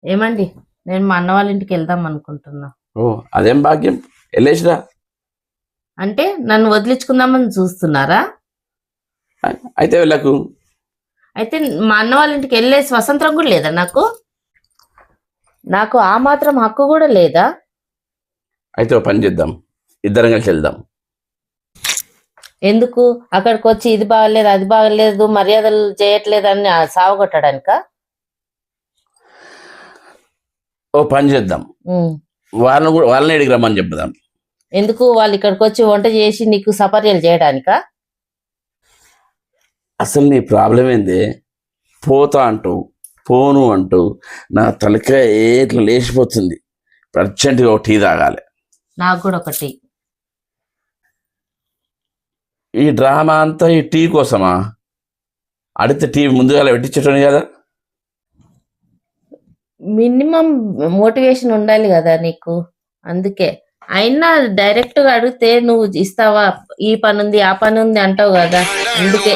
ఏమండి, నేను మా అన్న వాళ్ళ ఇంటికి వెళ్దాం అనుకుంటున్నా. ఓ అదేం భాగ్యం, వెళ్ళేసిరా. అంటే నన్ను వదిలించుకుందామని చూస్తున్నారా? అయితే వెళ్ళకు. అయితే మా అన్న వాళ్ళ ఇంటికి వెళ్ళే స్వతంత్రం కూడా లేదా నాకు? నాకు ఆ మాత్రం హక్కు కూడా లేదా? అయితే ఓ పని చేద్దాం, ఇద్దరం కలిసి వెళ్దాం. ఎందుకు? అక్కడికి వచ్చి ఇది బాగలేదు అది బాగలేదు మర్యాదలు చేయట్లేదు అని సావగొట్టడానిక? ఓ పని చేద్దాం, వాళ్ళని ఎడికి రమ్మని చెప్దాం. ఎందుకు? వాళ్ళు ఇక్కడికి వచ్చి వంట చేసి నీకు సపర్యలు చేయడానిక? అసలు నీ ప్రాబ్లం ఏంది? పోతా అంటూ పోను అంటూ నా తలకాయ ఇట్లా లేచిపోతుంది. అర్జెంటుగా ఒక టీ తాగాలి. నాకు కూడా ఒకటి. ఈ డ్రామా అంతా ఈ టీ కోసమా? అడిగితే టీ ముందుగా పెట్టించటం కదా. మినిమం మోటివేషన్ ఉండాలి కదా నీకు, అందుకే. అయినా డైరెక్ట్ గా అడిగితే నువ్వు ఇస్తావా? ఈ పని ఉంది ఆ పని ఉంది అంటావు కదా, అందుకే.